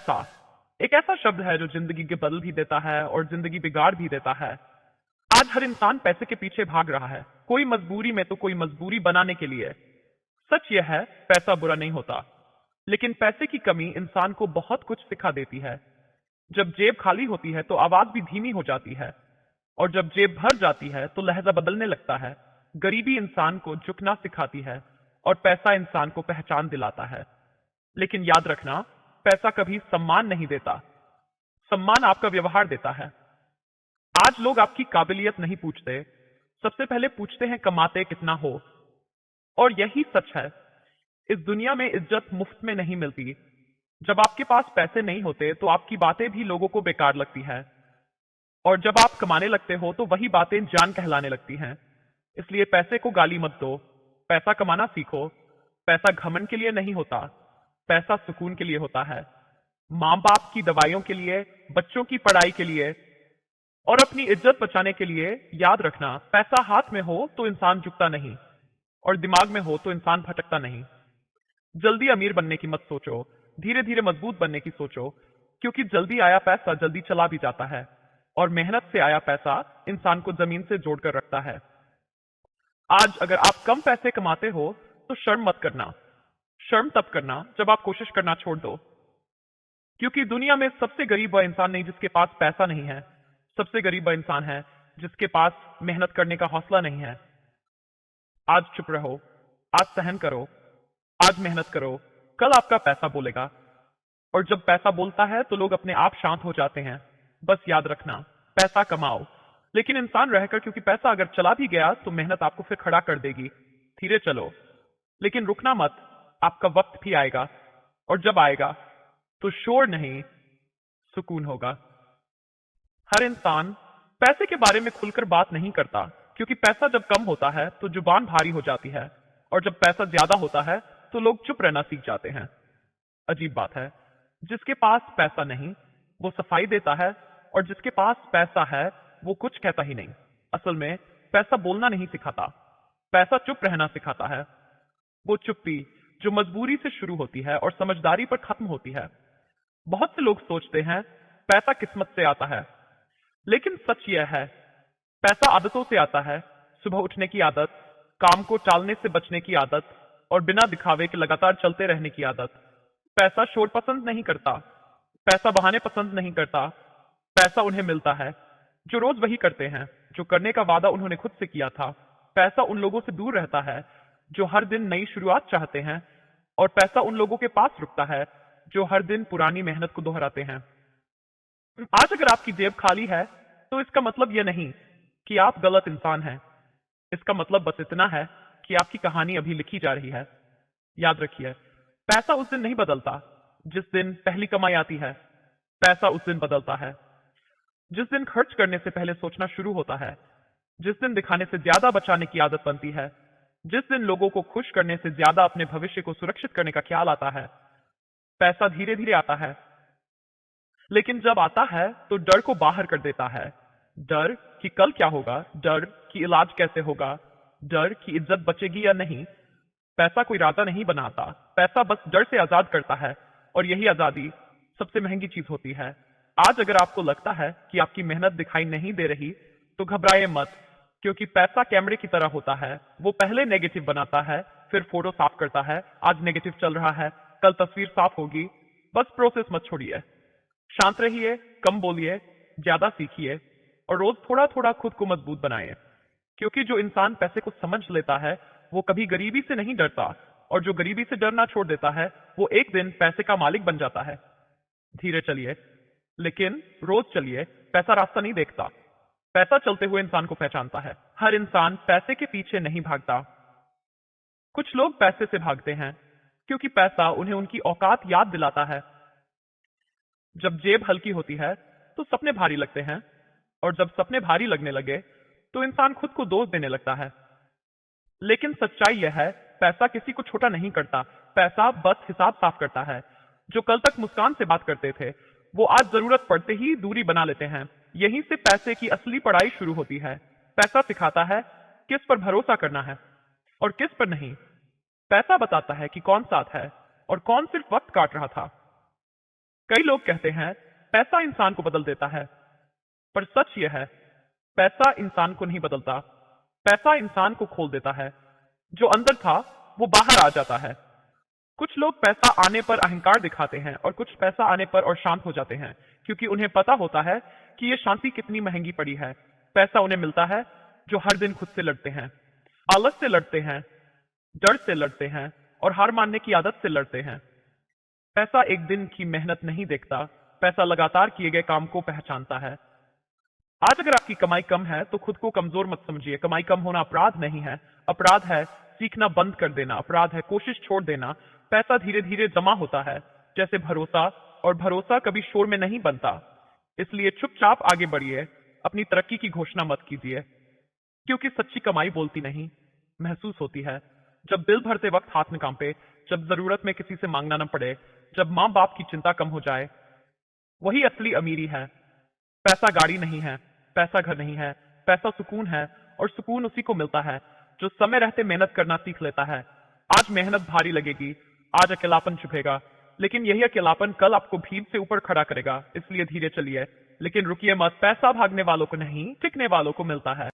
पैसा एक ऐसा शब्द है जो जिंदगी के बदल भी देता है और जिंदगी बिगाड़ भी देता है। आज हर इंसान पैसे के पीछे भाग रहा है, कोई मजबूरी में तो कोई मजबूरी बनाने के लिए। सच यह है, पैसा बुरा नहीं होता, लेकिन पैसे की कमी इंसान को बहुत कुछ सिखा देती है। जब जेब खाली होती है तो आवाज भी धीमी हो जाती है, और जब जेब भर जाती है तो लहजा बदलने लगता है। गरीबी इंसान को झुकना सिखाती है, और पैसा इंसान को पहचान दिलाता है। लेकिन याद रखना, पैसा कभी सम्मान नहीं देता, सम्मान आपका व्यवहार देता है। आज लोग आपकी काबिलियत नहीं पूछते, सबसे पहले पूछते हैं कमाते कितना हो। और यही सच है, इस दुनिया में इज्जत मुफ्त में नहीं मिलती। जब आपके पास पैसे नहीं होते तो आपकी बातें भी लोगों को बेकार लगती है, और जब आप कमाने लगते हो तो वही बातें जान कहलाने लगती हैं। इसलिए पैसे को गाली मत दो, पैसा कमाना सीखो। पैसा घमंड के लिए नहीं होता, पैसा सुकून के लिए होता है। माँ बाप की दवाइयों के लिए, बच्चों की पढ़ाई के लिए, और अपनी इज्जत बचाने के लिए। याद रखना, पैसा हाथ में हो तो इंसान झुकता नहीं, और दिमाग में हो तो इंसान भटकता नहीं। जल्दी अमीर बनने की मत सोचो, धीरे धीरे मजबूत बनने की सोचो, क्योंकि जल्दी आया पैसा जल्दी चला भी जाता है, और मेहनत से आया पैसा इंसान को जमीन से जोड़कर रखता है। आज अगर आप कम पैसे कमाते हो तो शर्म मत करना। शर्म तब करना जब आप कोशिश करना छोड़ दो, क्योंकि दुनिया में सबसे गरीब वह इंसान नहीं जिसके पास पैसा नहीं है, सबसे गरीब वह इंसान है जिसके पास मेहनत करने का हौसला नहीं है। आज चुप रहो, आज सहन करो, आज मेहनत करो, कल आपका पैसा बोलेगा। और जब पैसा बोलता है तो लोग अपने आप शांत हो जाते हैं। बस याद रखना, पैसा कमाओ, लेकिन इंसान रहकर, क्योंकि पैसा अगर चला भी गया तो मेहनत आपको फिर खड़ा कर देगी। धीरे चलो, लेकिन रुकना मत, आपका वक्त भी आएगा, और जब आएगा तो शोर नहीं, सुकून होगा। हर इंसान पैसे के बारे में खुलकर बात नहीं करता, क्योंकि पैसा जब कम होता है तो जुबान भारी हो जाती है, और जब पैसा ज्यादा होता है तो लोग चुप रहना सीख जाते हैं। अजीब बात है, जिसके पास पैसा नहीं वो सफाई देता है, और जिसके पास पैसा है वो कुछ कहता ही नहीं। असल में पैसा बोलना नहीं सिखाता, पैसा चुप रहना सिखाता है। वो चुप्पी जो मजबूरी से शुरू होती है और समझदारी पर खत्म होती है। बहुत से लोग सोचते हैं पैसा किस्मत से आता है, लेकिन सच यह है, पैसा आदतों से आता है। सुबह उठने की आदत, काम को टालने से बचने की आदत, और बिना दिखावे के लगातार चलते रहने की आदत। पैसा शोर पसंद नहीं करता, पैसा बहाने पसंद नहीं करता। पैसा उन्हें मिलता है जो रोज वही करते हैं जो करने का वादा उन्होंने खुद से किया था। पैसा उन लोगों से दूर रहता है जो हर दिन नई शुरुआत चाहते हैं, और पैसा उन लोगों के पास रुकता है जो हर दिन पुरानी मेहनत को दोहराते हैं। आज अगर आपकी जेब खाली है तो इसका मतलब यह नहीं कि आप गलत इंसान हैं। इसका मतलब बस इतना है कि आपकी कहानी अभी लिखी जा रही है। याद रखिए, पैसा उस दिन नहीं बदलता जिस दिन पहली कमाई आती है। पैसा उस दिन बदलता है जिस दिन खर्च करने से पहले सोचना शुरू होता है, जिस दिन दिखाने से ज्यादा बचाने की आदत बनती है, जिस दिन लोगों को खुश करने से ज्यादा अपने भविष्य को सुरक्षित करने का ख्याल आता है। पैसा धीरे धीरे आता है, लेकिन जब आता है तो डर को बाहर कर देता है। डर कि कल क्या होगा, डर कि इलाज कैसे होगा, डर कि इज्जत बचेगी या नहीं। पैसा कोई राजा नहीं बनाता, पैसा बस डर से आजाद करता है, और यही आजादी सबसे महंगी चीज होती है। आज अगर आपको लगता है कि आपकी मेहनत दिखाई नहीं दे रही तो घबराए मत, क्योंकि पैसा कैमरे की तरह होता है। वो पहले नेगेटिव बनाता है, फिर फोटो साफ करता है। आज नेगेटिव चल रहा है, कल तस्वीर साफ होगी। बस प्रोसेस मत छोड़िए, शांत रहिए, कम बोलिए, ज्यादा सीखिए, और रोज थोड़ा थोड़ा खुद को मजबूत बनाइए। क्योंकि जो इंसान पैसे को समझ लेता है वो कभी गरीबी से नहीं डरता, और जो गरीबी से डरना छोड़ देता है वो एक दिन पैसे का मालिक बन जाता है। धीरे चलिए, लेकिन रोज चलिए। पैसा रास्ता नहीं देखता, पैसा चलते हुए इंसान को पहचानता है। हर इंसान पैसे के पीछे नहीं भागता, कुछ लोग पैसे से भागते हैं, क्योंकि पैसा उन्हें उनकी औकात याद दिलाता है। जब जेब हल्की होती है तो सपने भारी लगते हैं, और जब सपने भारी लगने लगे तो इंसान खुद को दोष देने लगता है। लेकिन सच्चाई यह है, पैसा किसी को छोटा नहीं करता, पैसा बस हिसाब साफ करता है। जो कल तक मुस्कान से बात करते थे वो आज जरूरत पड़ते ही दूरी बना लेते हैं। यहीं से पैसे की असली पढ़ाई शुरू होती है। पैसा सिखाता है किस पर भरोसा करना है और किस पर नहीं। पैसा बताता है कि कौन साथ है और कौन सिर्फ वक्त काट रहा था। कई लोग कहते हैं पैसा इंसान को बदल देता है, पर सच यह है, पैसा इंसान को नहीं बदलता। पैसा इंसान को खोल देता है। जो अंदर था वो बाहर आ जाता है। कुछ लोग पैसा आने पर अहंकार दिखाते हैं और कुछ पैसा आने पर और शांत हो जाते हैं, क्योंकि उन्हें पता होता है कि ये शांति कितनी महंगी पड़ी है। पैसा उन्हें मिलता है जो हर दिन खुद से लड़ते हैं, आलस से लड़ते हैं, डर से लड़ते हैं और हार मानने की आदत से लड़ते हैं। पैसा एक दिन की मेहनत नहीं देखता, पैसा लगातार किए गए काम को पहचानता है। आज अगर आपकी कमाई कम है तो खुद को कमजोर मत समझिए। कमाई कम होना अपराध नहीं है। अपराध है सीखना बंद कर देना, अपराध है कोशिश छोड़ देना। पैसा धीरे धीरे जमा होता है, जैसे भरोसा, और भरोसा कभी शोर में नहीं बनता। इसलिए चुपचाप आगे बढ़िए, अपनी तरक्की की घोषणा मत कीजिए, क्योंकि सच्ची कमाई बोलती नहीं, महसूस होती है। जब बिल भरते वक्त हाथ न कांपे, जब जरूरत में किसी से मांगना न पड़े, जब माँ बाप की चिंता कम हो जाए, वही असली अमीरी है। पैसा गाड़ी नहीं है, पैसा घर नहीं है, पैसा सुकून है, और सुकून उसी को मिलता है जो समय रहते मेहनत करना सीख लेता है। आज मेहनत भारी लगेगी, आज अकेलापन चुभेगा, लेकिन यही अकेलापन कल आपको भीड़ से ऊपर खड़ा करेगा। इसलिए धीरे चलिए, लेकिन रुकिए मत। पैसा भागने वालों को नहीं, टिकने वालों को मिलता है।